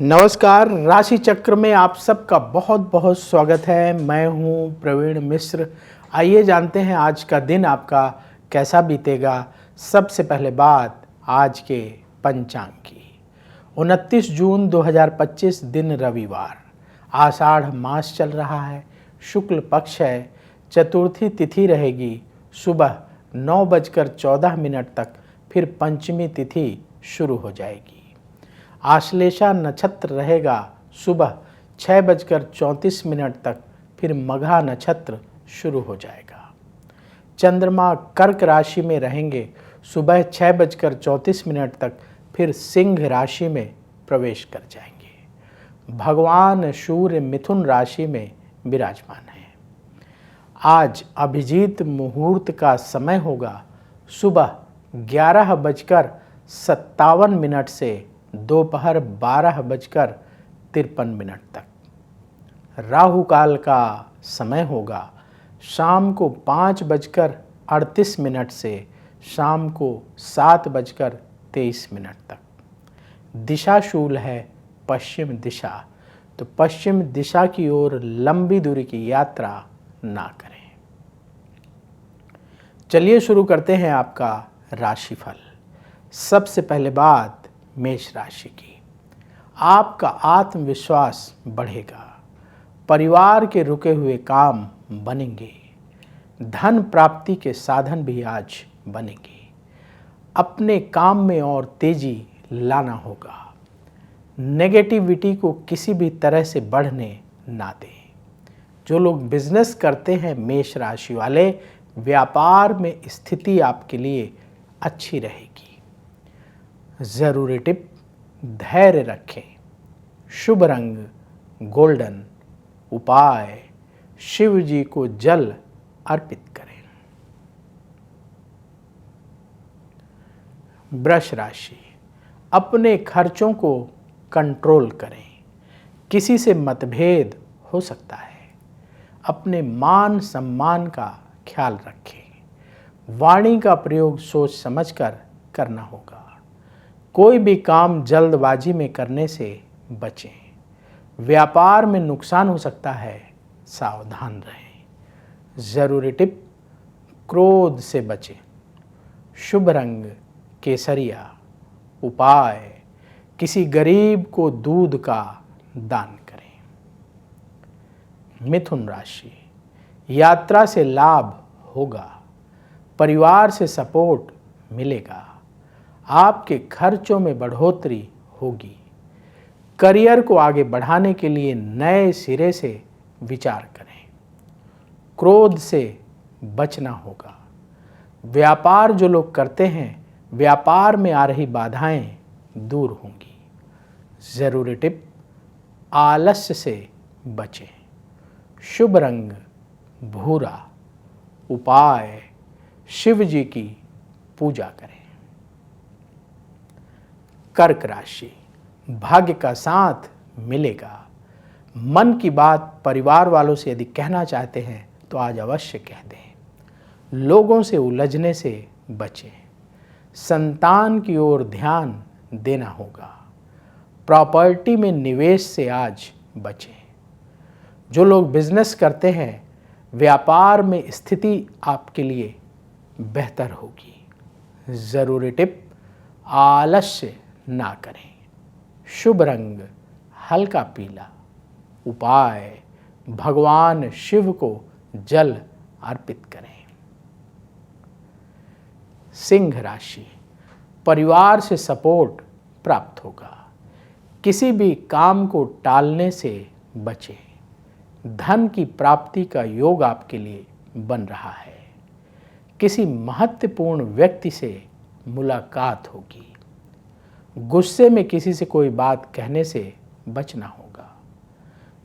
नमस्कार। राशि चक्र में आप सबका बहुत बहुत स्वागत है। मैं हूं प्रवीण मिश्र। आइए जानते हैं आज का दिन आपका कैसा बीतेगा। सबसे पहले बात आज के पंचांग की। 29 जून 2025 दिन रविवार, आषाढ़ मास चल रहा है, शुक्ल पक्ष है, चतुर्थी तिथि रहेगी सुबह 9:14 तक, फिर पंचमी तिथि शुरू हो जाएगी। आश्लेषा नक्षत्र रहेगा सुबह 6:34 तक, फिर मघा नक्षत्र शुरू हो जाएगा। चंद्रमा कर्क राशि में रहेंगे सुबह 6:34 तक, फिर सिंह राशि में प्रवेश कर जाएंगे। भगवान सूर्य मिथुन राशि में विराजमान है। आज अभिजीत मुहूर्त का समय होगा सुबह 11:57 से दोपहर 12:53 तक। राहु काल का समय होगा शाम को 5:38 से शाम को 7:23 तक। दिशा शूल है पश्चिम दिशा, तो पश्चिम दिशा की ओर लंबी दूरी की यात्रा ना करें। चलिए शुरू करते हैं आपका राशिफल। सबसे पहले बात मेष राशि की। आपका आत्मविश्वास बढ़ेगा, परिवार के रुके हुए काम बनेंगे, धन प्राप्ति के साधन भी आज बनेंगे। अपने काम में और तेजी लाना होगा। नेगेटिविटी को किसी भी तरह से बढ़ने ना दें। जो लोग बिजनेस करते हैं मेष राशि वाले, व्यापार में स्थिति आपके लिए अच्छी रहेगी। ज़रूरी टिप, धैर्य रखें। शुभ रंग गोल्डन। उपाय, शिव जी को जल अर्पित करें। वृष राशि, अपने खर्चों को कंट्रोल करें। किसी से मतभेद हो सकता है। अपने मान सम्मान का ख्याल रखें। वाणी का प्रयोग सोच समझकर करना होगा। कोई भी काम जल्दबाजी में करने से बचें। व्यापार में नुकसान हो सकता है, सावधान रहें। ज़रूरी टिप, क्रोध से बचें। शुभ रंग केसरिया। उपाय, किसी गरीब को दूध का दान करें। मिथुन राशि, यात्रा से लाभ होगा। परिवार से सपोर्ट मिलेगा। आपके खर्चों में बढ़ोतरी होगी। करियर को आगे बढ़ाने के लिए नए सिरे से विचार करें। क्रोध से बचना होगा। व्यापार जो लोग करते हैं, व्यापार में आ रही बाधाएं दूर होंगी। ज़रूरी टिप, आलस्य से बचें। शुभ रंग भूरा। उपाय, शिव जी की पूजा करें। कर्क राशि, भाग्य का साथ मिलेगा। मन की बात परिवार वालों से यदि कहना चाहते हैं तो आज अवश्य कह दें। लोगों से उलझने से बचें। संतान की ओर ध्यान देना होगा। प्रॉपर्टी में निवेश से आज बचें। जो लोग बिजनेस करते हैं, व्यापार में स्थिति आपके लिए बेहतर होगी। ज़रूरी टिप, आलस्य ना करें। शुभ रंग हल्का पीला। उपाय, भगवान शिव को जल अर्पित करें। सिंह राशि, परिवार से सपोर्ट प्राप्त होगा। किसी भी काम को टालने से बचें। धन की प्राप्ति का योग आपके लिए बन रहा है। किसी महत्वपूर्ण व्यक्ति से मुलाकात होगी। गुस्से में किसी से कोई बात कहने से बचना होगा।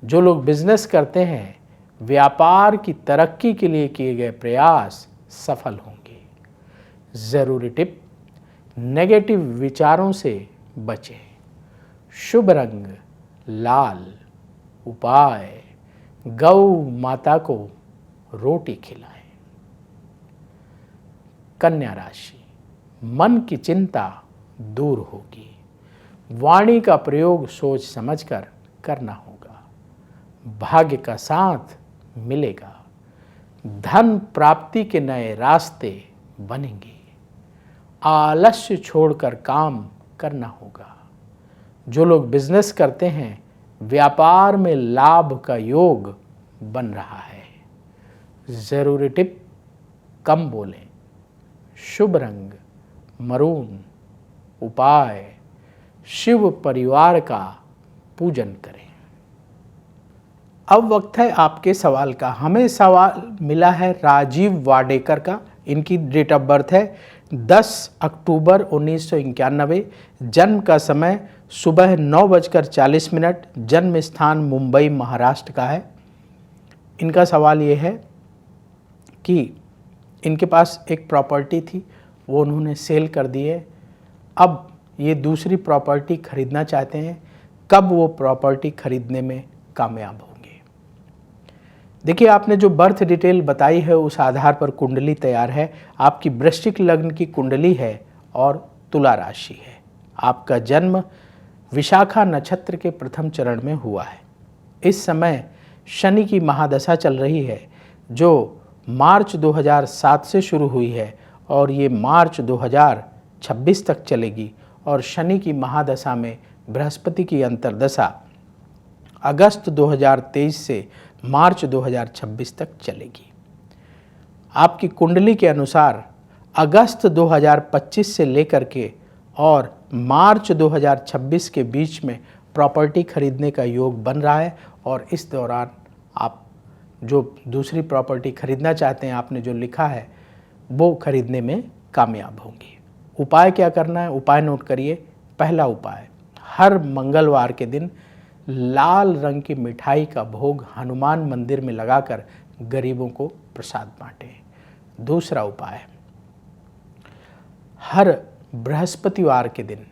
जो लोग बिजनेस करते हैं, व्यापार की तरक्की के लिए किए गए प्रयास सफल होंगे। ज़रूरी टिप, नेगेटिव विचारों से बचें। शुभ रंग लाल। उपाय, गौ माता को रोटी खिलाएं। कन्या राशि, मन की चिंता दूर होगी। वाणी का प्रयोग सोच समझकर करना होगा। भाग्य का साथ मिलेगा। धन प्राप्ति के नए रास्ते बनेंगे। आलस्य छोड़कर काम करना होगा। जो लोग बिजनेस करते हैं, व्यापार में लाभ का योग बन रहा है। जरूरी टिप, कम बोलें। शुभ रंग मरून। उपाय, शिव परिवार का पूजन करें। अब वक्त है आपके सवाल का। हमें सवाल मिला है राजीव वाडेकर का। इनकी डेट ऑफ बर्थ है 10 अक्टूबर 1991। जन्म का समय सुबह 9:40। जन्म स्थान मुंबई महाराष्ट्र का है। इनका सवाल ये है कि इनके पास एक प्रॉपर्टी थी, वो उन्होंने सेल कर दी है। अब ये दूसरी प्रॉपर्टी खरीदना चाहते हैं। कब वो प्रॉपर्टी खरीदने में कामयाब होंगे? देखिए, आपने जो बर्थ डिटेल बताई है उस आधार पर कुंडली तैयार है। आपकी वृश्चिक लग्न की कुंडली है और तुला राशि है। आपका जन्म विशाखा नक्षत्र के प्रथम चरण में हुआ है। इस समय शनि की महादशा चल रही है, जो मार्च 2007 से शुरू हुई है और ये मार्च 2026 तक चलेगी। और शनि की महादशा में बृहस्पति की अंतर्दशा अगस्त 2023 से मार्च 2026 तक चलेगी। आपकी कुंडली के अनुसार अगस्त 2025 से लेकर के और मार्च 2026 के बीच में प्रॉपर्टी खरीदने का योग बन रहा है। और इस दौरान आप जो दूसरी प्रॉपर्टी खरीदना चाहते हैं, आपने जो लिखा है, वो खरीदने में कामयाब होंगी। उपाय क्या करना है? उपाय नोट करिए। पहला उपाय, हर मंगलवार के दिन लाल रंग की मिठाई का भोग हनुमान मंदिर में लगाकर गरीबों को प्रसाद बांटें। दूसरा उपाय, हर बृहस्पतिवार के दिन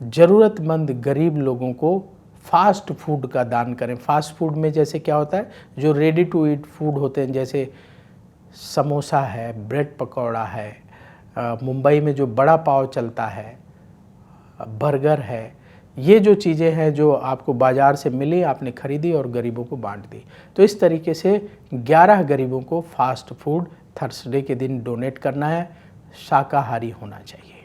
ज़रूरतमंद गरीब लोगों को फास्ट फूड का दान करें। फास्ट फूड में जैसे क्या होता है, जो रेडी टू ईट फूड होते हैं, जैसे समोसा है, ब्रेड पकौड़ा है, मुंबई में जो बड़ा पाव चलता है, बर्गर है, ये जो चीज़ें हैं जो आपको बाज़ार से मिली, आपने खरीदी और गरीबों को बांट दी। तो इस तरीके से 11 गरीबों को फास्ट फूड थर्सडे के दिन डोनेट करना है। शाकाहारी होना चाहिए।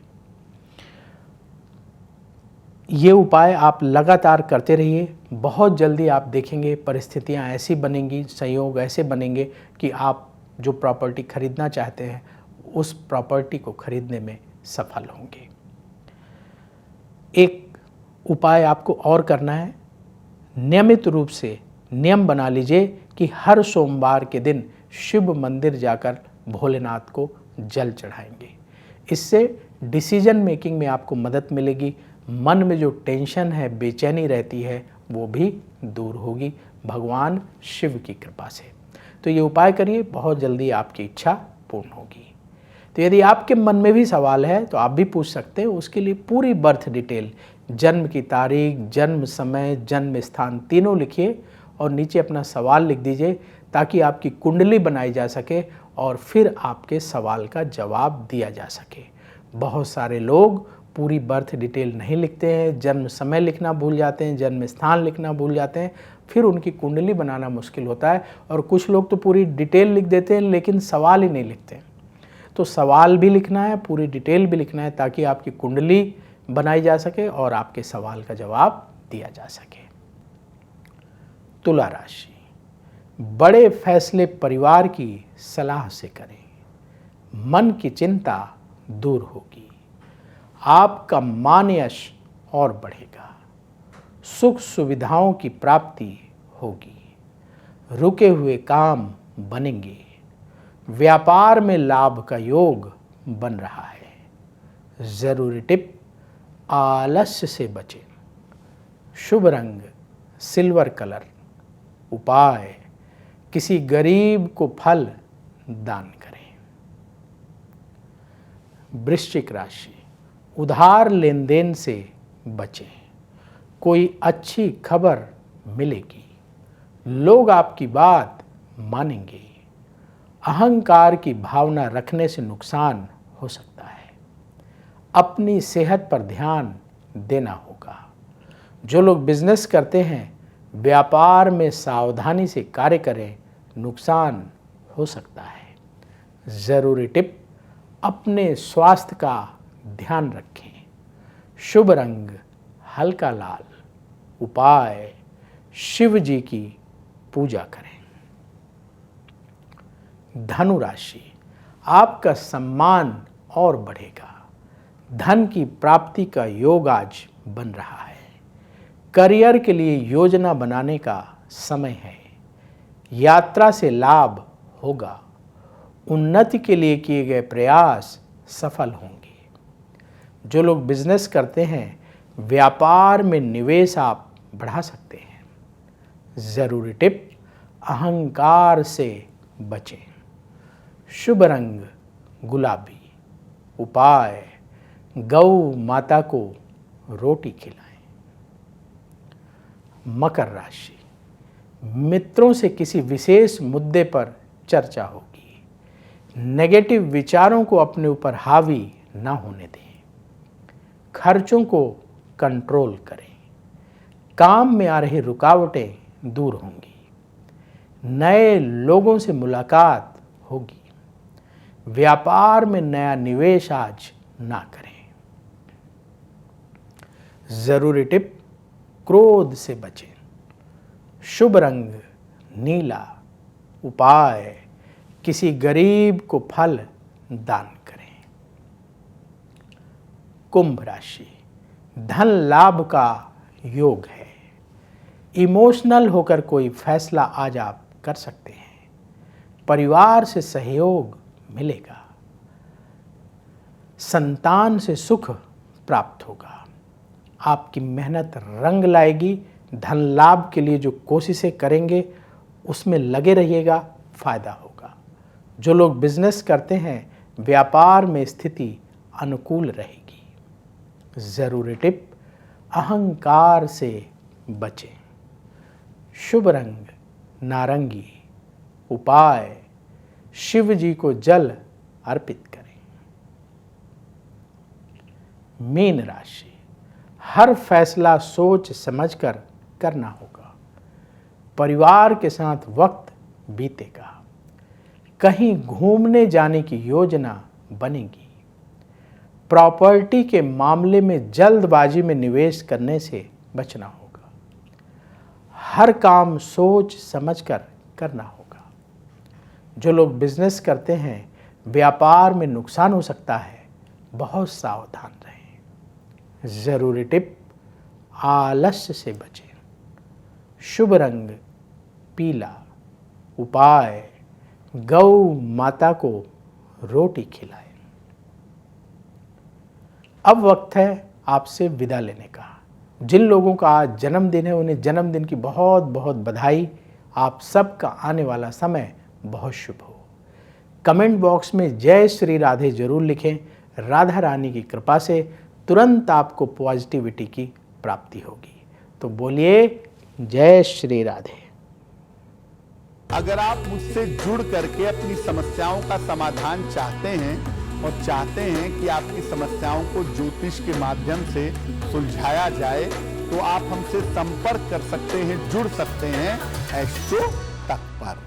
ये उपाय आप लगातार करते रहिए। बहुत जल्दी आप देखेंगे परिस्थितियां ऐसी बनेंगी, संयोग ऐसे बनेंगे कि आप जो प्रॉपर्टी खरीदना चाहते हैं उस प्रॉपर्टी को खरीदने में सफल होंगे। एक उपाय आपको और करना है। नियमित रूप से नियम बना लीजिए कि हर सोमवार के दिन शिव मंदिर जाकर भोलेनाथ को जल चढ़ाएंगे। इससे डिसीजन मेकिंग में आपको मदद मिलेगी। मन में जो टेंशन है, बेचैनी रहती है, वो भी दूर होगी भगवान शिव की कृपा से। तो ये उपाय करिए, बहुत जल्दी आपकी इच्छा पूर्ण होगी। तो यदि आपके मन में भी सवाल है तो आप भी पूछ सकते हैं। उसके लिए पूरी बर्थ डिटेल, जन्म की तारीख, जन्म समय, जन्म स्थान तीनों लिखिए और नीचे अपना सवाल लिख दीजिए, ताकि आपकी कुंडली बनाई जा सके और फिर आपके सवाल का जवाब दिया जा सके। बहुत सारे लोग पूरी बर्थ डिटेल नहीं लिखते हैं, जन्म समय लिखना भूल जाते हैं, जन्म स्थान लिखना भूल जाते हैं, फिर उनकी कुंडली बनाना मुश्किल होता है। और कुछ लोग तो पूरी डिटेल लिख देते हैं लेकिन सवाल ही नहीं लिखते। तो सवाल भी लिखना है, पूरी डिटेल भी लिखना है, ताकि आपकी कुंडली बनाई जा सके और आपके सवाल का जवाब दिया जा सके। तुला राशि, बड़े फैसले परिवार की सलाह से करें। मन की चिंता दूर होगी। आपका मान यश और बढ़ेगा। सुख सुविधाओं की प्राप्ति होगी। रुके हुए काम बनेंगे। व्यापार में लाभ का योग बन रहा है। जरूरी टिप, आलस्य से बचें। शुभ रंग सिल्वर कलर। उपाय, किसी गरीब को फल दान करें। वृश्चिक राशि, उधार लेन देन से बचें। कोई अच्छी खबर मिलेगी। लोग आपकी बात मानेंगे। अहंकार की भावना रखने से नुकसान हो सकता है। अपनी सेहत पर ध्यान देना होगा। जो लोग बिजनेस करते हैं, व्यापार में सावधानी से कार्य करें, नुकसान हो सकता है। ज़रूरी टिप, अपने स्वास्थ्य का ध्यान रखें। शुभ रंग हल्का लाल। उपाय, शिव जी की पूजा करें। धनु राशि, आपका सम्मान और बढ़ेगा। धन की प्राप्ति का योग आज बन रहा है। करियर के लिए योजना बनाने का समय है। यात्रा से लाभ होगा। उन्नति के लिए किए गए प्रयास सफल होंगे। जो लोग बिजनेस करते हैं, व्यापार में निवेश आप बढ़ा सकते हैं। ज़रूरी टिप, अहंकार से बचें। शुभ रंग गुलाबी। उपाय, गौ माता को रोटी खिलाएं। मकर राशि, मित्रों से किसी विशेष मुद्दे पर चर्चा होगी। नेगेटिव विचारों को अपने ऊपर हावी ना होने दें। खर्चों को कंट्रोल करें। काम में आ रही रुकावटें दूर होंगी। नए लोगों से मुलाकात होगी। व्यापार में नया निवेश आज ना करें। ज़रूरी टिप, क्रोध से बचें। शुभ रंग नीला। उपाय, किसी गरीब को फल दान करें। कुंभ राशि, धन लाभ का योग है। इमोशनल होकर कोई फैसला आज आप कर सकते हैं। परिवार से सहयोग मिलेगा। संतान से सुख प्राप्त होगा। आपकी मेहनत रंग लाएगी। धन लाभ के लिए जो कोशिशें करेंगे उसमें लगे रहिएगा, फायदा होगा। जो लोग बिजनेस करते हैं, व्यापार में स्थिति अनुकूल रहेगी। ज़रूरी टिप, अहंकार से बचें। शुभ रंग नारंगी। उपाय, शिव जी को जल अर्पित करें। मीन राशि, हर फैसला सोच समझकर करना होगा। परिवार के साथ वक्त बीतेगा। कहीं घूमने जाने की योजना बनेगी। प्रॉपर्टी के मामले में जल्दबाजी में निवेश करने से बचना होगा। हर काम सोच समझकर करना होगा। जो लोग बिजनेस करते हैं, व्यापार में नुकसान हो सकता है, बहुत सावधान रहें। ज़रूरी टिप, आलस्य से बचें। शुभ रंग पीला। उपाय, गौ माता को रोटी खिलाएं। अब वक्त है आपसे विदा लेने का। जिन लोगों का आज जन्मदिन है, उन्हें जन्मदिन की बहुत बहुत बधाई। आप सबका आने वाला समय बहुत शुभ हो। कमेंट बॉक्स में जय श्री राधे जरूर लिखें। राधा रानी की कृपा से तुरंत आपको पॉजिटिविटी की प्राप्ति होगी। तो बोलिए जय श्री राधे। अगर आप मुझसे जुड़ करके अपनी समस्याओं का समाधान चाहते हैं और चाहते हैं कि आपकी समस्याओं को ज्योतिष के माध्यम से सुलझाया जाए, तो आप हमसे संपर्क कर सकते हैं, जुड़ सकते हैं एस्ट्रो तक पर।